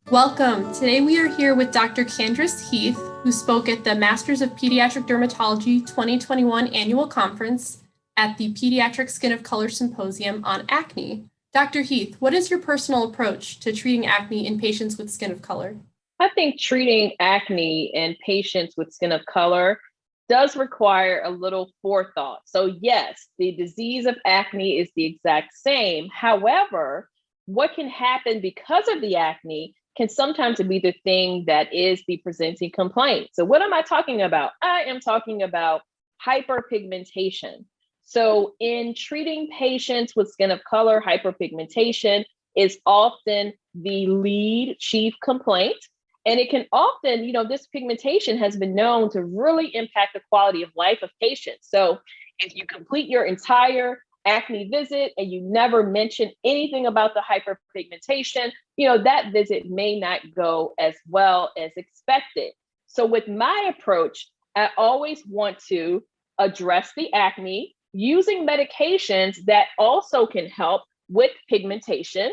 Welcome. Today we are here with Dr. Candrice Heath, who spoke at the Masters of Pediatric Dermatology 2021 annual conference at the Pediatric Skin of Color Symposium on acne. Dr. Heath, what is your personal approach to treating acne in patients with skin of color? I think treating acne in patients with skin of color does require a little forethought. So yes, the disease of acne is the exact same. However, what can happen because of the acne can sometimes be the thing that is the presenting complaint. So what am I talking about? I am talking about hyperpigmentation. So in treating patients with skin of color, hyperpigmentation is often the lead chief complaint. And it can often, this pigmentation has been known to really impact the quality of life of patients. So if you complete your entire acne visit and you never mention anything about the hyperpigmentation, that visit may not go as well as expected. So with my approach, I always want to address the acne using medications that also can help with pigmentation.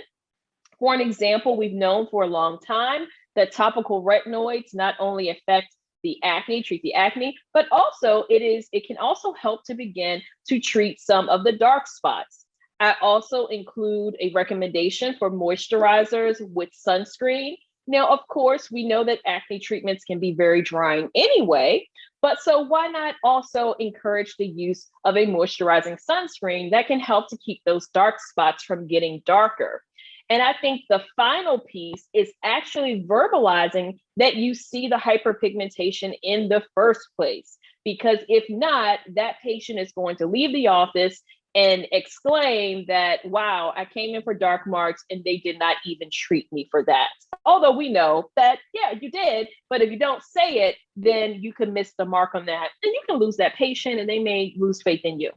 For an example, we've known for a long time that topical retinoids not only affect the acne, treat the acne, but also it can also help to begin to treat some of the dark spots. I also include a recommendation for moisturizers with sunscreen. Now, of course, we know that acne treatments can be very drying anyway, but so why not also encourage the use of a moisturizing sunscreen that can help to keep those dark spots from getting darker? And I think the final piece is actually verbalizing that you see the hyperpigmentation in the first place. Because if not, that patient is going to leave the office and exclaim that, wow, I came in for dark marks and they did not even treat me for that. Although we know that, yeah, you did. But if you don't say it, then you can miss the mark on that. And you can lose that patient and they may lose faith in you.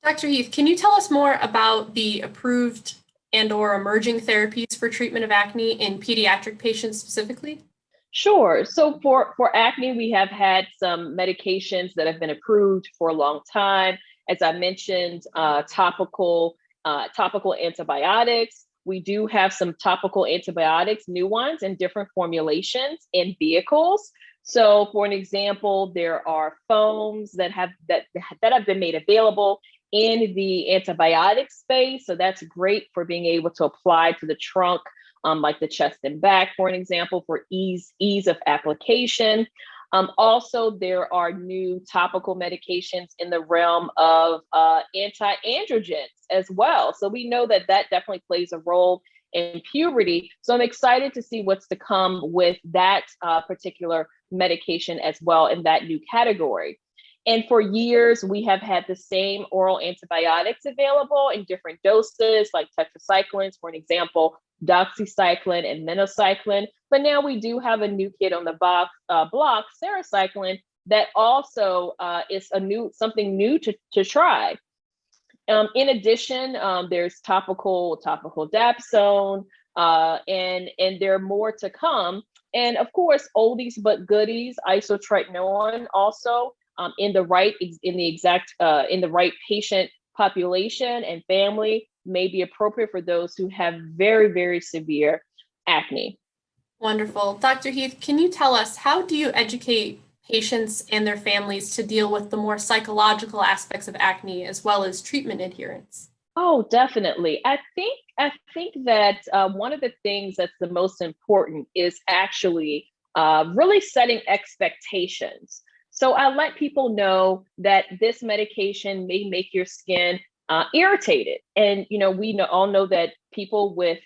Dr. Heath, can you tell us more about the approved and/or emerging therapies for treatment of acne in pediatric patients specifically? Sure. So for acne, we have had some medications that have been approved for a long time. As I mentioned, topical antibiotics. We do have some topical antibiotics, new ones in different formulations in vehicles. So for an example, there are foams that have been made available in the antibiotic space. So that's great for being able to apply to the trunk, like the chest and back, for an example, for ease of application. Also, there are new topical medications in the realm of anti-androgens as well. So we know that definitely plays a role in puberty. So I'm excited to see what's to come with that particular medication as well in that new category. And for years, we have had the same oral antibiotics available in different doses, like tetracyclines, for an example, doxycycline and minocycline. But now we do have a new kid on the block, sarecycline, that also is something new to try. In addition, there's topical dapsone, and there are more to come. And of course, oldies but goodies, isotretinoin also. In the right patient population and family may be appropriate for those who have very, very severe acne. Wonderful. Dr. Heath, can you tell us, how do you educate patients and their families to deal with the more psychological aspects of acne as well as treatment adherence? Oh, definitely. I think that one of the things that's the most important is actually really setting expectations. So I let people know that this medication may make your skin irritated. And, we all know that people with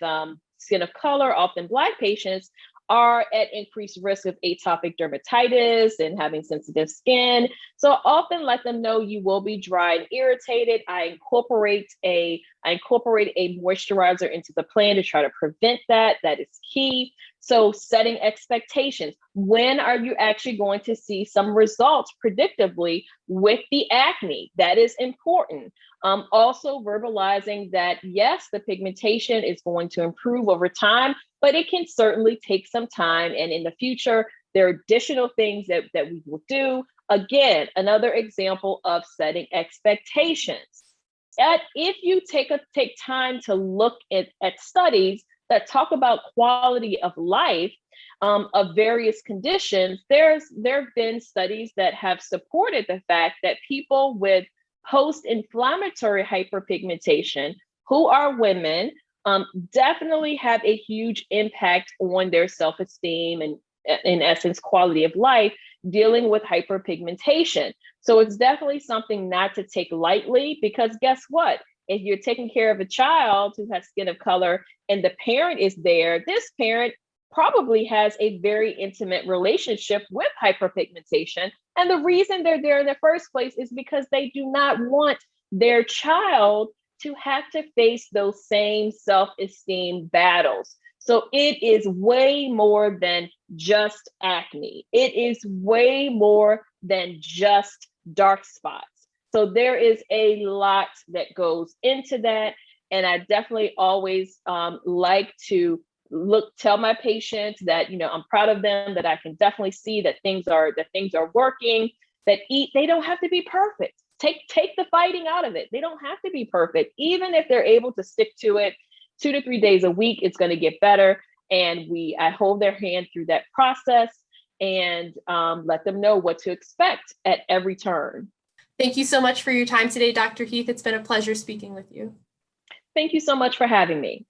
skin of color, often Black patients, are at increased risk of atopic dermatitis and having sensitive skin. So I often let them know you will be dry and irritated. I incorporate a moisturizer into the plan to try to prevent that. That is key. So setting expectations. When are you actually going to see some results predictably with the acne? That is important. Also verbalizing that, yes, the pigmentation is going to improve over time, but it can certainly take some time. And in the future, there are additional things that we will do. Again, another example of setting expectations. If you take time to look at studies, that talk about quality of life of various conditions, there have been studies that have supported the fact that people with post-inflammatory hyperpigmentation, who are women, definitely have a huge impact on their self-esteem and, in essence, quality of life, dealing with hyperpigmentation. So it's definitely something not to take lightly, because guess what? If you're taking care of a child who has skin of color and the parent is there, this parent probably has a very intimate relationship with hyperpigmentation. And the reason they're there in the first place is because they do not want their child to have to face those same self-esteem battles. So it is way more than just acne. It is way more than just dark spots. So there is a lot that goes into that. And I definitely always like to tell my patients that, I'm proud of them, that I can definitely see that things are working, that they don't have to be perfect. Take the fighting out of it. They don't have to be perfect. Even if they're able to stick to it 2 to 3 days a week, it's going to get better. And I hold their hand through that process and let them know what to expect at every turn. Thank you so much for your time today, Dr. Heath. It's been a pleasure speaking with you. Thank you so much for having me.